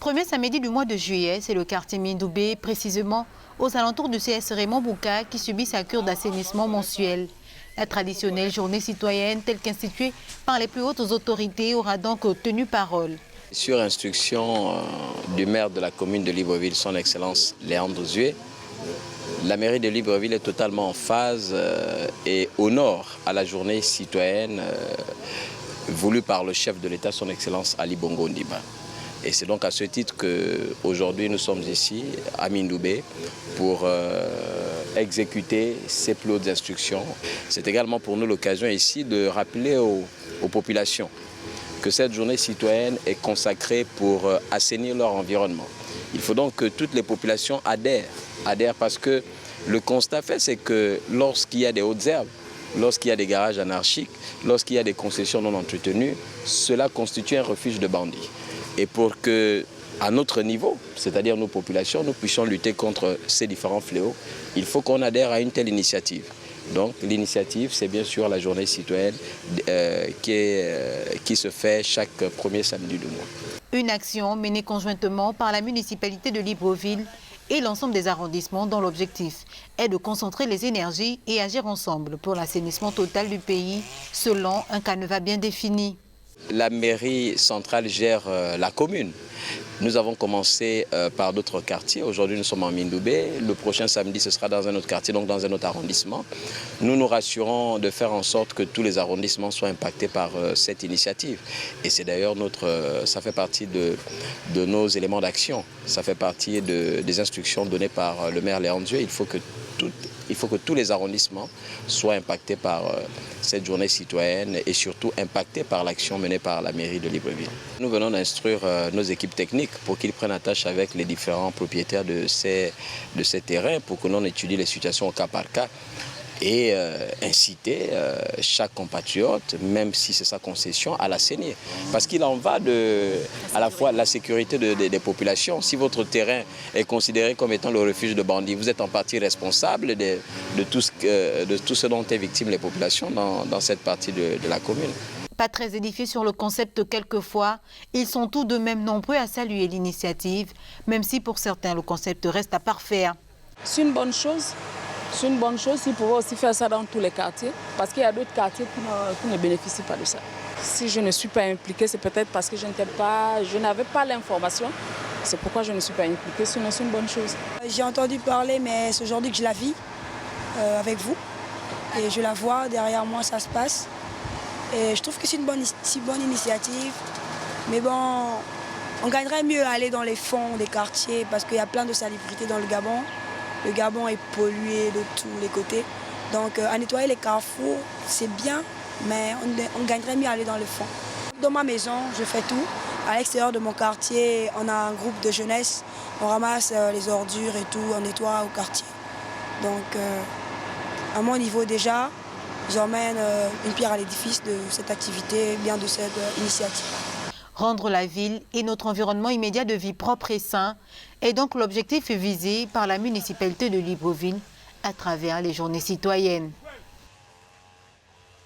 Premier samedi du mois de juillet, c'est le quartier Mindoubé, précisément aux alentours du CS Raymond Bouka, qui subit sa cure d'assainissement mensuelle. La traditionnelle journée citoyenne, telle qu'instituée par les plus hautes autorités, aura donc tenu parole. Sur instruction du maire de la commune de Libreville, son Excellence Léandre Zué, la mairie de Libreville est totalement en phase et honore à la journée citoyenne voulue par le chef de l'État, son Excellence Ali Bongo Ondimba. Et c'est donc à ce titre qu'aujourd'hui nous sommes ici à Mindoubé pour exécuter ces plus hautes instructions. C'est également pour nous l'occasion ici de rappeler aux populations que cette journée citoyenne est consacrée pour assainir leur environnement. Il faut donc que toutes les populations adhèrent parce que le constat fait, c'est que lorsqu'il y a des hautes herbes, lorsqu'il y a des garages anarchiques, lorsqu'il y a des concessions non entretenues, cela constitue un refuge de bandits. Et pour que, à notre niveau, c'est-à-dire nos populations, nous puissions lutter contre ces différents fléaux, il faut qu'on adhère à une telle initiative. Donc l'initiative, c'est bien sûr la journée citoyenne qui se fait chaque premier samedi du mois. Une action menée conjointement par la municipalité de Libreville et l'ensemble des arrondissements dont l'objectif est de concentrer les énergies et agir ensemble pour l'assainissement total du pays selon un canevas bien défini. La mairie centrale gère la commune. Nous avons commencé par d'autres quartiers. Aujourd'hui, nous sommes en Mindoubé. Le prochain samedi, ce sera dans un autre quartier, donc dans un autre arrondissement. Nous nous rassurons de faire en sorte que tous les arrondissements soient impactés par cette initiative. Et c'est d'ailleurs ça fait partie de nos éléments d'action. Ça fait partie des instructions données par le maire Léandre Zué. Il faut que tous les arrondissements soient impactés par cette journée citoyenne et surtout impactés par l'action menée par la mairie de Libreville. Nous venons d'instruire nos équipes techniques pour qu'ils prennent attache avec les différents propriétaires de ces terrains pour que l'on étudie les situations au cas par cas et inciter chaque compatriote, même si c'est sa concession, à l'assainir. Parce qu'il en va à la fois de la sécurité des populations. Si votre terrain est considéré comme étant le refuge de bandits, vous êtes en partie responsable de tout ce dont est victime les populations dans cette partie de la commune. Pas très édifiés sur le concept quelquefois, ils sont tout de même nombreux à saluer l'initiative, même si pour certains le concept reste à parfaire. C'est une bonne chose. C'est une bonne chose, ils pourraient aussi faire ça dans tous les quartiers, parce qu'il y a d'autres quartiers qui ne bénéficient pas de ça. Si je ne suis pas impliquée, c'est peut-être parce que je n'avais pas l'information. C'est pourquoi je ne suis pas impliquée, sinon c'est une bonne chose. J'ai entendu parler, mais c'est aujourd'hui que je la vis avec vous. Et je la vois, derrière moi ça se passe. Et je trouve que c'est une bonne initiative. Mais bon, on gagnerait mieux à aller dans les fonds des quartiers, parce qu'il y a plein de salubrité dans le Gabon. Le Gabon est pollué de tous les côtés. Donc à nettoyer les carrefours, c'est bien, mais on gagnerait mieux à aller dans le fond. Dans ma maison, je fais tout. À l'extérieur de mon quartier, on a un groupe de jeunesse. On ramasse les ordures et tout, on nettoie au quartier. Donc à mon niveau déjà, j'emmène une pierre à l'édifice de cette activité, bien de cette initiative. Rendre la ville et notre environnement immédiat de vie propre et sain est donc l'objectif visé par la municipalité de Libreville à travers les journées citoyennes.